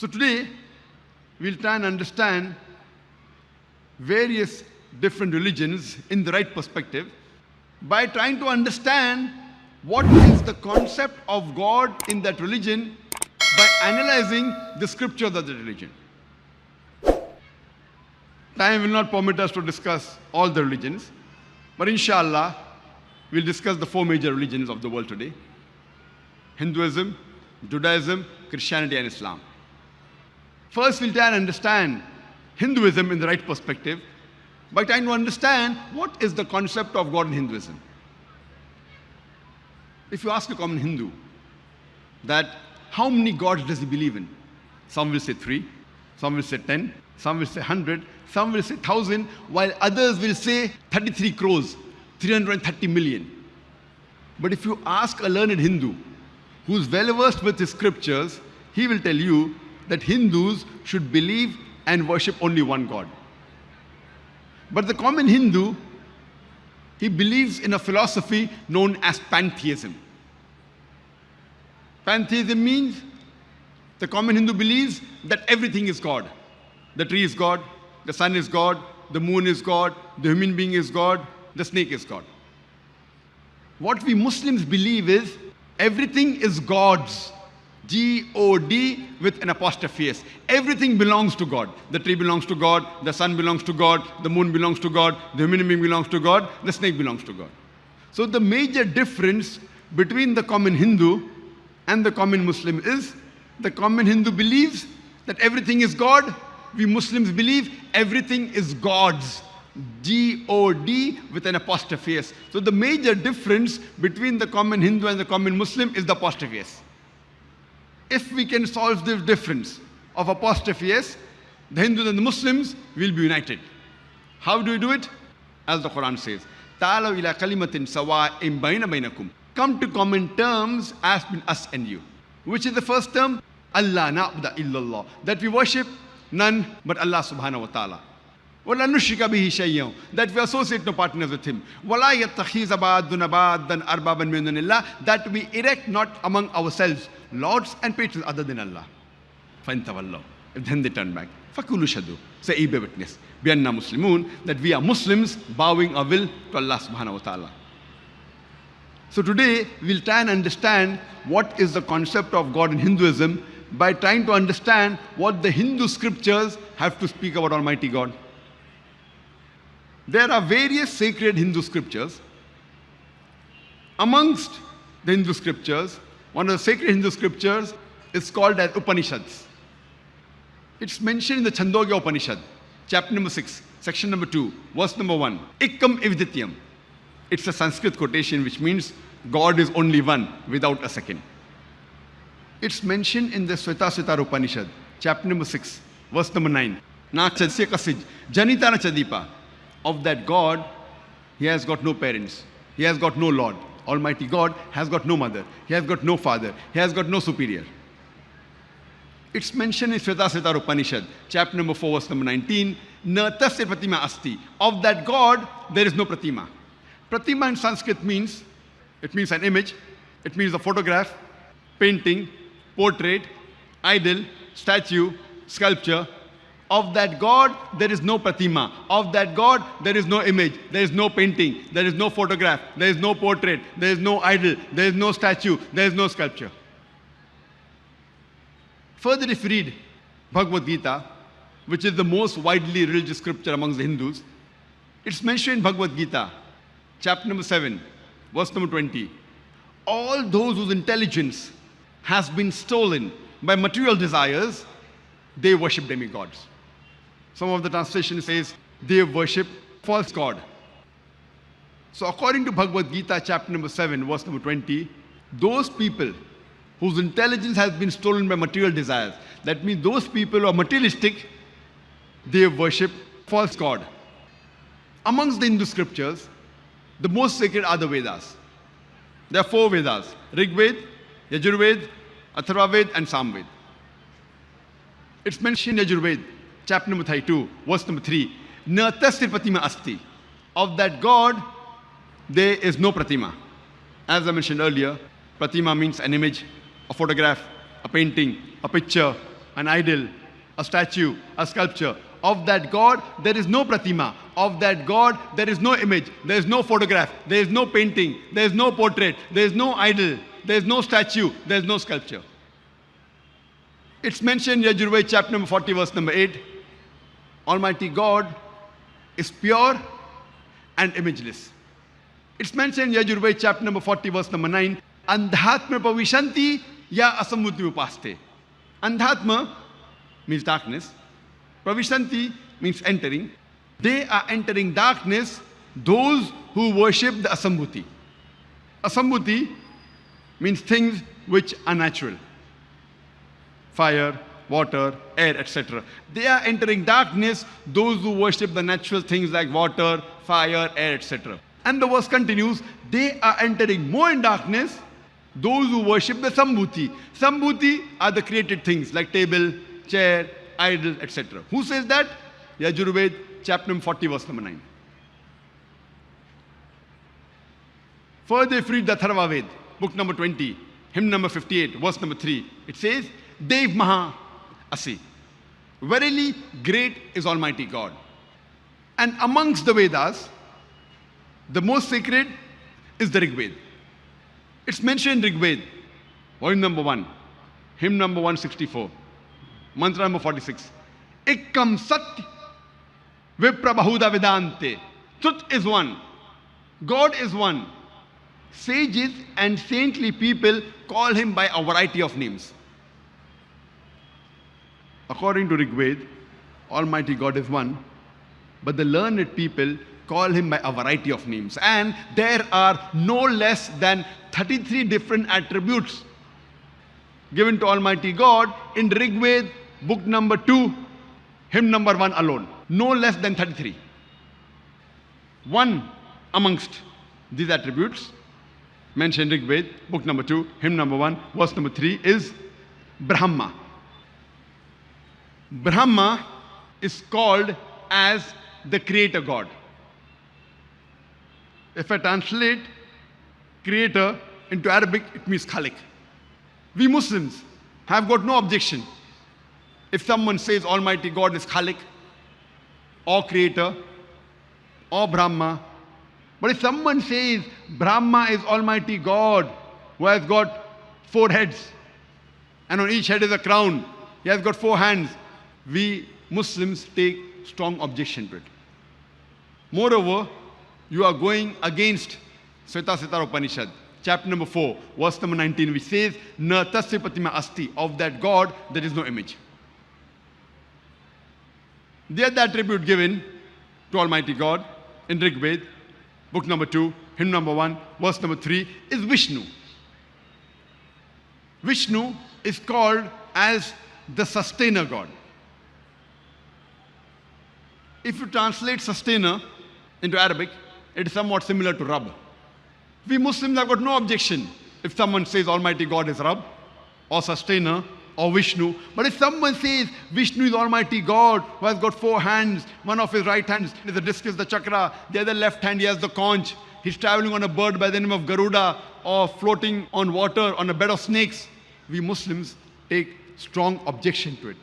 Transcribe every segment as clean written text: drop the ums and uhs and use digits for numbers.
So today, we'll try and understand various different religions in the right perspective by trying to understand what is the concept of God in that religion by analyzing the scriptures of the religion. Time will not permit us to discuss all the religions, but inshallah, we'll discuss the four major religions of the world today: Hinduism, Judaism, Christianity, and Islam. First, we'll try and understand Hinduism in the right perspective by trying to understand what is the concept of God in Hinduism. If you ask a common Hindu that how many gods does he believe in? Some will say 3, some will say 10, some will say 100, some will say 1,000, while others will say 33 crores, 330 million. But if you ask a learned Hindu who's well versed with his scriptures, he will tell you that Hindus should believe and worship only one God. But the common Hindu, he believes in a philosophy known as pantheism. Pantheism means the common Hindu believes that everything is God. The tree is God, the sun is God, the moon is God, the human being is God, the snake is God. What we Muslims believe is everything is God's. G-O-D with an apostrophe S. Everything belongs to God. The tree belongs to God, the sun belongs to God, the moon belongs to God, the human being belongs to God, the snake belongs to God. So the major difference between the common Hindu and the common Muslim is the common Hindu believes that everything is God. We Muslims believe everything is God's. G-O-D with an apostrophe S. So the major difference between the common Hindu and the common Muslim is the apostrophe S. If we can solve this difference of apostrophe S, the Hindus and the Muslims will be united. How do we do it? As the Quran says, "Ta'alaw ila kalimatin sawa'in bayna bainakum." Come to common terms as between us and you. Which is the first term? Allah na'budu illallah. That we worship none but Allah subhanahu wa ta'ala. وَلَا نُشْرِكَ بِهِ شَيْئًا. That we associate no partners with Him. وَلَا يَتَّخِذَ بَعْضُنَا بَعْضًا أَرْبَابًا مِن دُونِ اللَّهِ. That we erect not among ourselves lords and patrons other than Allah. فَإِن تَوَلَّوْا. If then they turn back, فَقُولُوا شَهِدُوا. Say, ye bear witness, بِأَنَّا مُسْلِمُونَ, that we are Muslims bowing our will to Allah subhanahu wa ta'ala. So today, we'll try and understand what is the concept of God in Hinduism by trying to understand what the Hindu scriptures have to speak about Almighty God. There are various sacred Hindu scriptures. Amongst the Hindu scriptures, one of the sacred Hindu scriptures is called as Upanishads. It's mentioned in the Chandogya Upanishad, chapter number 6, section number 2, verse number 1. Ikkam Evdityam. It's a Sanskrit quotation which means God is only one without a second. It's mentioned in the Svetasvatara Upanishad, chapter number 6, verse number 9. Na chadsya kasij, janitana chadipa. Of that God, He has got no parents. He has got no Lord. Almighty God has got no mother. He has got no father. He has got no superior. It's mentioned in Svetasvatara Upanishad, chapter number 4, verse number 19. Na tasya pratima asti. Of that God, there is no pratima. Pratima in Sanskrit means, it means an image, it means a photograph, painting, portrait, idol, statue, sculpture. Of that God, there is no pratima. Of that God, there is no image, there is no painting, there is no photograph, there is no portrait, there is no idol, there is no statue, there is no sculpture. Further, if you read Bhagavad Gita, which is the most widely religious scripture amongst the Hindus, it's mentioned in Bhagavad Gita, chapter number 7, verse number 20. All those whose intelligence has been stolen by material desires, they worship demigods. Some of the translation says they worship false god. So according to Bhagavad Gita, chapter number 7, verse number 20, those people whose intelligence has been stolen by material desires, that means those people who are materialistic, they worship false god. Amongst the Hindu scriptures, the most sacred are the Vedas. There are 4 Vedas: Rig Veda, Yajurveda, Atharva Veda, and Samveda. It's mentioned in Yajurveda, chapter number 32, verse number 3. Na tasya pratima asti. Of that God, there is no pratima. As I mentioned earlier, pratima means an image, a photograph, a painting, a picture, an idol, a statue, a sculpture. Of that God, there is no pratima. Of that God, there is no image. There is no photograph. There is no painting. There is no portrait. There is no idol. There is no statue. There is no sculpture. It's mentioned in Yajurveda chapter number 40, verse number 8. Almighty God is pure and imageless. It's mentioned in Yajurveda chapter number 40, verse number 9. Andhatma pavishanti ya asambuti upaste. Andhatma means darkness. Pravishanti means entering. They are entering darkness, those who worship the Asambhuti. Asambhuti means things which are natural. Fire, water, air, etc. They are entering darkness, those who worship the natural things like water, fire, air, etc. And the verse continues, they are entering more in darkness, those who worship the Sambhuti. Sambhuti are the created things like table, chair, idol, etc. Who says that? Yajurveda, chapter number 40, verse number 9. Further, if you read the Atharva Ved, book number 20, hymn number 58, verse number 3, it says, Dev Maha Asi. Verily, great is Almighty God. And amongst the Vedas, the most sacred is the Rig Veda. It's mentioned in Rig Veda, volume number 1, hymn number 164. Mantra number 46. Ekkam Sat Vipra Bahuda Vedante. Truth is one. God is one. Sages and saintly people call him by a variety of names. According to Rig Veda, Almighty God is one, but the learned people call him by a variety of names. And there are no less than 33 different attributes given to Almighty God in Rig Veda, book number 2, hymn number 1 alone. No less than 33. One amongst these attributes mentioned in Rig Veda, book number 2, hymn number 1, verse number 3 is Brahma. Brahma is called as the creator God. If I translate creator into Arabic, it means Khalik. We Muslims have got no objection if someone says Almighty God is Khalik or creator or Brahma. But if someone says Brahma is Almighty God who has got 4 heads and on each head is a crown, he has got 4 hands, we Muslims take strong objection to it. Moreover, you are going against Svetasvatara Upanishad, chapter number 4, verse number 19, which says, Na tasya pratima asti, of that God there is no image. The other attribute given to Almighty God in Rig Veda, book number 2, hymn number 1, verse number 3, is Vishnu. Vishnu is called as the sustainer God. If you translate sustainer into Arabic, it is somewhat similar to Rabb. We Muslims have got no objection if someone says Almighty God is Rabb or sustainer or Vishnu. But if someone says Vishnu is Almighty God who has got 4 hands, one of his right hands is the discus, the chakra, the other left hand he has the conch, he's traveling on a bird by the name of Garuda or floating on water on a bed of snakes, we Muslims take strong objection to it.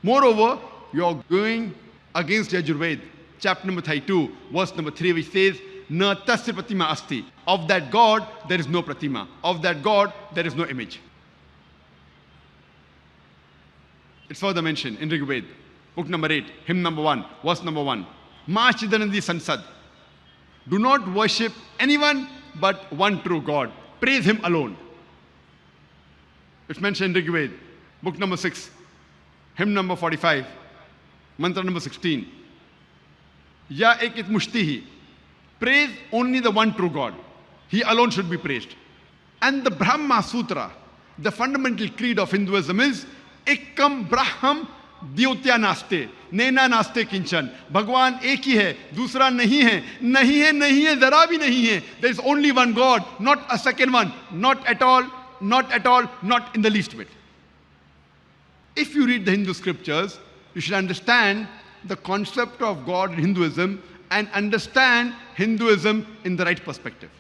Moreover, you are going against Yajurveda, chapter number 32, verse number 3, which says, Na tasya pratima asti. Of that God, there is no pratima. Of that God, there is no image. It's further mentioned in Rig Veda, book number 8, hymn number 1, verse number 1. Ma Chidanandi Sansad. Do not worship anyone but one true God. Praise him alone. It's mentioned in Rig Veda, book number 6, hymn number 45, mantra number 16. Ya ekit mushtihi. Praise only the one true God. He alone should be praised. And the Brahma Sutra, the fundamental creed of Hinduism is Ekkam Braham Dyotya Naste. Nena Naste Kinchan. Bhagwan ek hi hai, dusra nahi hai. Nahi hai, nahi hai, zara bhi nahi hai. There is only one God, not a second one. Not at all, not at all, not in the least bit. If you read the Hindu scriptures, you should understand the concept of God in Hinduism and understand Hinduism in the right perspective.